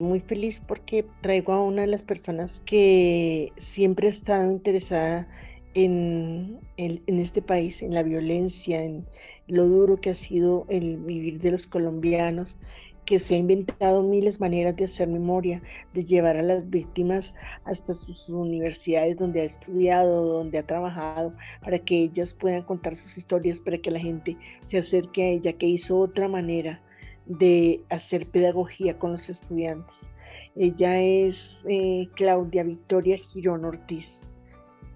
Muy feliz porque traigo a una de las personas que siempre ha estado interesada en este país, en la violencia, en lo duro que ha sido el vivir de los colombianos, que se ha inventado miles maneras de hacer memoria, de llevar a las víctimas hasta sus universidades donde ha estudiado, donde ha trabajado, para que ellas puedan contar sus historias, para que la gente se acerque a ella, que hizo otra manera de hacer pedagogía con los estudiantes. Ella es Claudia Victoria Girón Ortiz,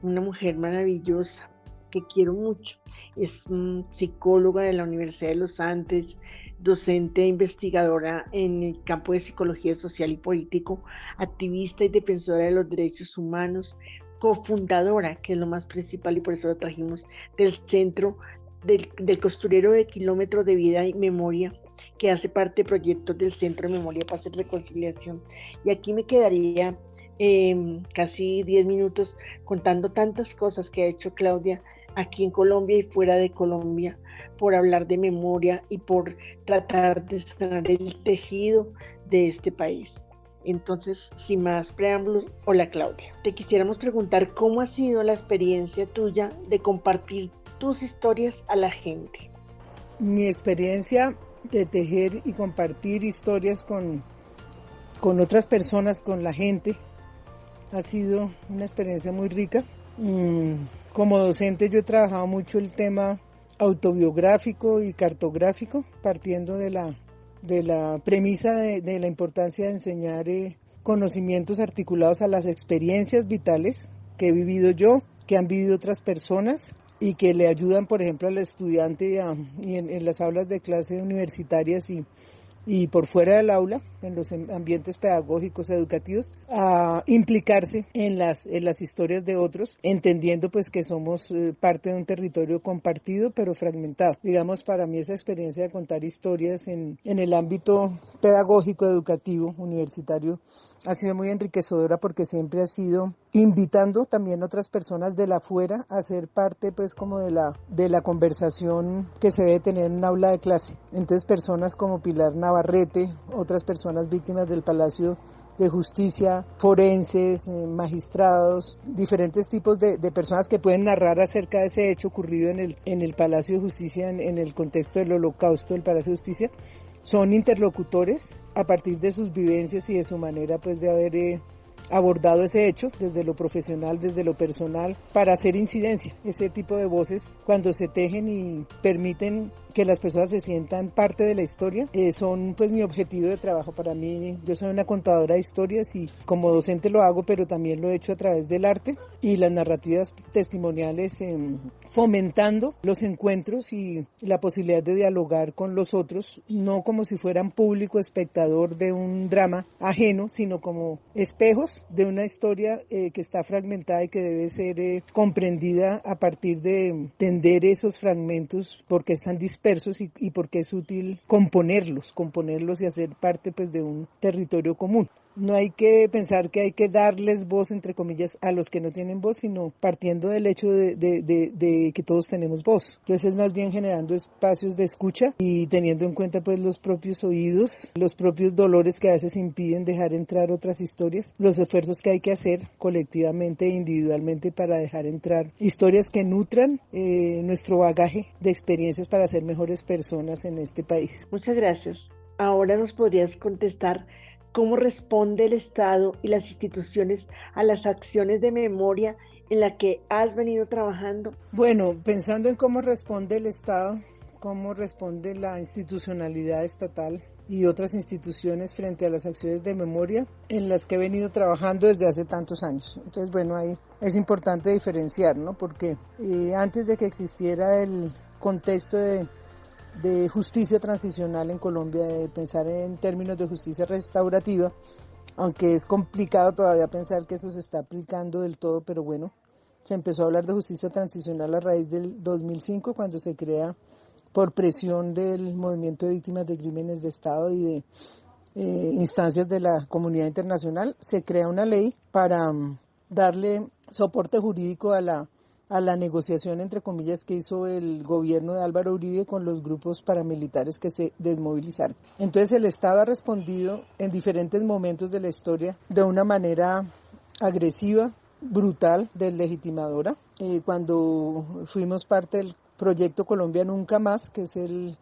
una mujer maravillosa que quiero mucho. Es psicóloga de la Universidad de los Andes, docente e investigadora en el campo de psicología social y político, activista y defensora de los derechos humanos, cofundadora, que es lo más principal y por eso lo trajimos, del Centro del Costurero de Kilómetros de Vida y Memoria, que hace parte de proyectos del Centro de Memoria, Paz y Reconciliación. Y aquí me quedaría casi 10 minutos contando tantas cosas que ha hecho Claudia aquí en Colombia y fuera de Colombia, por hablar de memoria y por tratar de sanar el tejido de este país. Entonces, sin más preámbulos, hola Claudia. Te quisiéramos preguntar cómo ha sido la experiencia tuya de compartir tus historias a la gente. Mi experiencia de tejer y compartir historias con otras personas, con la gente, ha sido una experiencia muy rica. Como docente yo he trabajado mucho el tema autobiográfico y cartográfico, partiendo de la premisa de la importancia de enseñar conocimientos articulados a las experiencias vitales que he vivido yo, que han vivido otras personas y que le ayudan, por ejemplo, al estudiante y en las aulas de clase universitarias y por fuera del aula, en los ambientes pedagógicos, educativos, a implicarse en las historias de otros, entendiendo pues que somos parte de un territorio compartido pero fragmentado. Digamos, para mí esa experiencia de contar historias en el ámbito pedagógico, educativo, universitario, ha sido muy enriquecedora porque siempre ha sido invitando también a otras personas de la afuera a ser parte pues como de la conversación que se debe tener en un aula de clase. Entonces personas como Pilar Navarrete, otras personas víctimas del Palacio de Justicia, forenses, magistrados, diferentes tipos de personas que pueden narrar acerca de ese hecho ocurrido en el Palacio de Justicia, en el contexto del Holocausto del Palacio de Justicia, son interlocutores a partir de sus vivencias y de su manera pues de haber abordado ese hecho desde lo profesional, desde lo personal, para hacer incidencia. Ese tipo de voces, cuando se tejen y permiten que las personas se sientan parte de la historia, son pues mi objetivo de trabajo. Para mí, yo soy una contadora de historias y como docente lo hago, pero también lo he hecho a través del arte y las narrativas testimoniales, fomentando los encuentros y la posibilidad de dialogar con los otros, no como si fueran público espectador de un drama ajeno, sino como espejos de una historia que está fragmentada y que debe ser comprendida a partir de entender esos fragmentos, porque están dispersos y porque es útil componerlos y hacer parte pues de un territorio común. No hay que pensar que hay que darles voz, entre comillas, a los que no tienen voz, sino partiendo del hecho de que todos tenemos voz. Entonces es más bien generando espacios de escucha y teniendo en cuenta pues los propios oídos, los propios dolores que a veces impiden dejar entrar otras historias, los esfuerzos que hay que hacer colectivamente e individualmente para dejar entrar historias que nutran nuestro bagaje de experiencias para ser mejores personas en este país. Muchas gracias. Ahora nos podrías contestar cómo responde el Estado y las instituciones a las acciones de memoria en la que has venido trabajando. Bueno, pensando en cómo responde el Estado, cómo responde la institucionalidad estatal y otras instituciones frente a las acciones de memoria en las que he venido trabajando desde hace tantos años. Entonces, bueno, ahí es importante diferenciar, ¿no? Porque antes de que existiera el contexto de justicia transicional en Colombia, de pensar en términos de justicia restaurativa, aunque es complicado todavía pensar que eso se está aplicando del todo, pero bueno, se empezó a hablar de justicia transicional a raíz del 2005, cuando se crea por presión del movimiento de víctimas de crímenes de Estado y de instancias de la comunidad internacional, se crea una ley para darle soporte jurídico a a la negociación, entre comillas, que hizo el gobierno de Álvaro Uribe con los grupos paramilitares que se desmovilizaron. Entonces el Estado ha respondido en diferentes momentos de la historia de una manera agresiva, brutal, deslegitimadora. Cuando fuimos parte del proyecto Colombia Nunca Más, que es el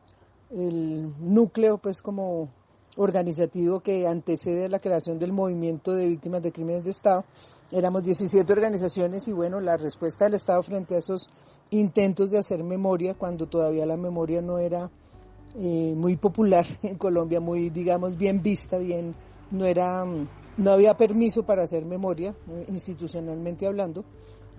núcleo pues como organizativo que antecede a la creación del movimiento de víctimas de crímenes de Estado, éramos 17 organizaciones y bueno, la respuesta del Estado frente a esos intentos de hacer memoria, cuando todavía la memoria no era muy popular en Colombia, muy, digamos, bien vista, no había permiso para hacer memoria, institucionalmente hablando.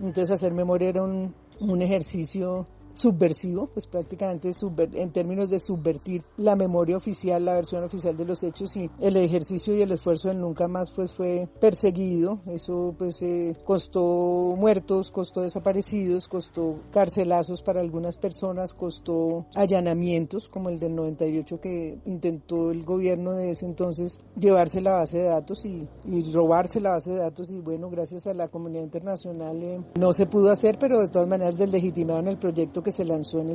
Entonces hacer memoria era un ejercicio subversivo, pues prácticamente en términos de subvertir la memoria oficial, la versión oficial de los hechos, y el ejercicio y el esfuerzo del Nunca Más pues fue perseguido. Eso pues costó muertos, costó desaparecidos, costó carcelazos para algunas personas, costó allanamientos como el del 98 que intentó el gobierno de ese entonces llevarse la base de datos y robarse la base de datos, y bueno, gracias a la comunidad internacional no se pudo hacer, pero de todas maneras deslegitimaron el proyecto que se lanzó en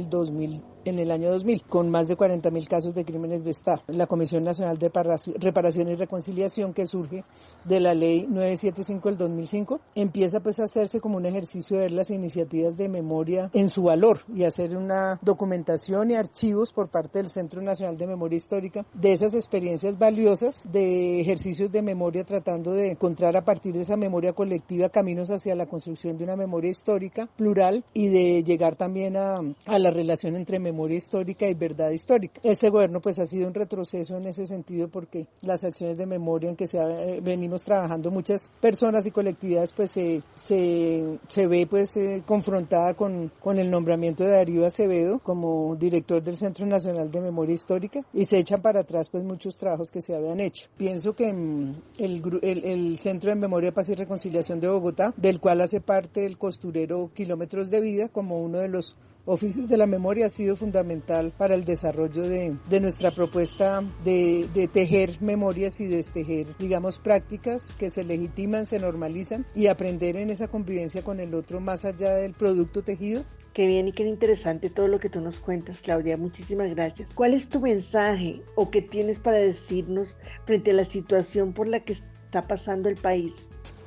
el año 2000, con más de 40.000 casos de crímenes de Estado. La Comisión Nacional de Reparación y Reconciliación, que surge de la Ley 975 del 2005, empieza pues a hacerse como un ejercicio de ver las iniciativas de memoria en su valor y hacer una documentación y archivos por parte del Centro Nacional de Memoria Histórica de esas experiencias valiosas de ejercicios de memoria, tratando de encontrar a partir de esa memoria colectiva caminos hacia la construcción de una memoria histórica plural y de llegar también a la relación entre memoria histórica y verdad histórica. Este gobierno pues ha sido un retroceso en ese sentido, porque las acciones de memoria en que venimos trabajando muchas personas y colectividades pues se ve pues confrontada con el nombramiento de Darío Acevedo como director del Centro Nacional de Memoria Histórica, y se echan para atrás pues muchos trabajos que se habían hecho. Pienso que el Centro de Memoria, Paz y Reconciliación de Bogotá, del cual hace parte el costurero Kilómetros de Vida, como uno de los oficios de la memoria, ha sido fundamental para el desarrollo de nuestra propuesta de tejer memorias y de tejer, digamos, prácticas que se legitiman, se normalizan, y aprender en esa convivencia con el otro más allá del producto tejido. Qué bien y qué interesante todo lo que tú nos cuentas, Claudia. Muchísimas gracias. ¿Cuál es tu mensaje o qué tienes para decirnos frente a la situación por la que está pasando el país?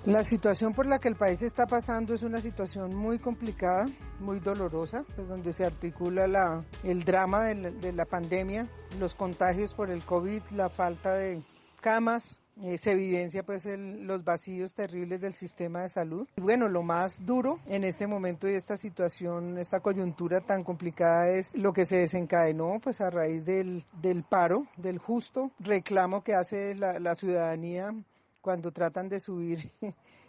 La situación por la que el país está pasando es una situación muy complicada, muy dolorosa, pues donde se articula el drama de la pandemia, los contagios por el COVID, la falta de camas. Se evidencia pues los vacíos terribles del sistema de salud. Y bueno, lo más duro en este momento y esta situación, esta coyuntura tan complicada, es lo que se desencadenó pues a raíz del paro, del justo reclamo que hace la ciudadanía cuando tratan de subir,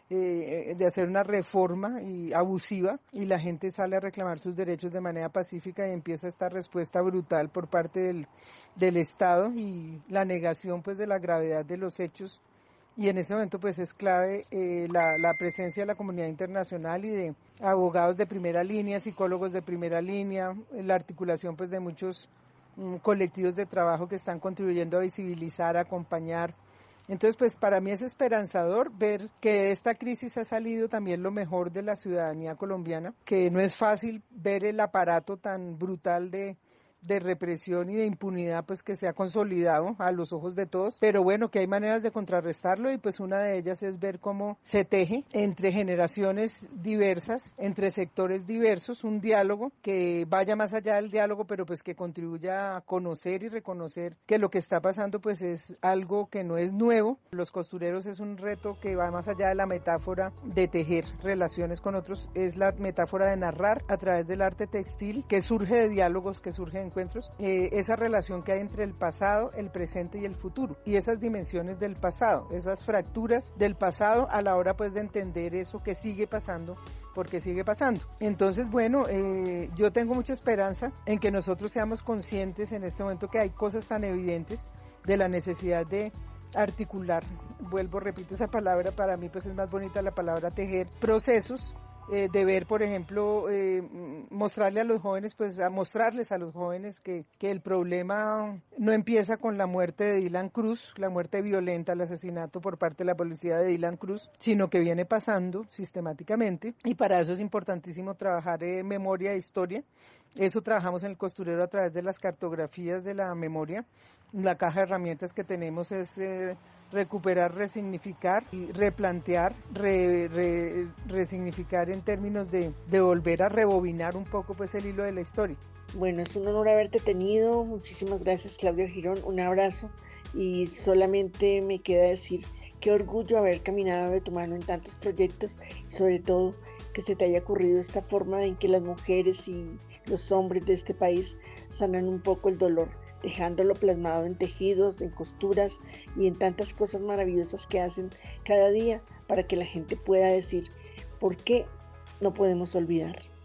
de hacer una reforma abusiva, y la gente sale a reclamar sus derechos de manera pacífica, y empieza esta respuesta brutal por parte del Estado y la negación pues de la gravedad de los hechos. Y en ese momento pues es clave la presencia de la comunidad internacional y de abogados de primera línea, psicólogos de primera línea, la articulación pues de muchos colectivos de trabajo que están contribuyendo a visibilizar, a acompañar. Entonces, pues para mí es esperanzador ver que de esta crisis ha salido también lo mejor de la ciudadanía colombiana, que no es fácil ver el aparato tan brutal de represión y de impunidad pues que se ha consolidado a los ojos de todos, pero bueno, que hay maneras de contrarrestarlo, y pues una de ellas es ver cómo se teje entre generaciones diversas, entre sectores diversos, un diálogo que vaya más allá del diálogo, pero pues que contribuya a conocer y reconocer que lo que está pasando pues es algo que no es nuevo. Los costureros es un reto que va más allá de la metáfora de tejer relaciones con otros, es la metáfora de narrar a través del arte textil, que surge de diálogos, que surge de encuentros, esa relación que hay entre el pasado, el presente y el futuro, y esas dimensiones del pasado, esas fracturas del pasado a la hora pues de entender eso que sigue pasando, porque sigue pasando. Entonces, bueno, yo tengo mucha esperanza en que nosotros seamos conscientes en este momento que hay cosas tan evidentes de la necesidad de articular, repito esa palabra, para mí pues es más bonita la palabra tejer, procesos de ver, por ejemplo, mostrarle a los jóvenes, pues a mostrarles a los jóvenes que el problema no empieza con la muerte de Dylan Cruz, la muerte violenta, el asesinato por parte de la policía de Dylan Cruz, sino que viene pasando sistemáticamente, y para eso es importantísimo trabajar memoria e historia. Eso trabajamos en el costurero a través de las cartografías de la memoria. La caja de herramientas que tenemos es recuperar, resignificar y replantear, resignificar en términos de volver a rebobinar un poco pues el hilo de la historia. Bueno, es un honor haberte tenido. Muchísimas gracias, Claudia Girón. Un abrazo y solamente me queda decir qué orgullo haber caminado de tu mano en tantos proyectos y sobre todo que se te haya ocurrido esta forma en que las mujeres y los hombres de este país sanan un poco el dolor, dejándolo plasmado en tejidos, en costuras y en tantas cosas maravillosas que hacen cada día para que la gente pueda decir, ¿por qué no podemos olvidar?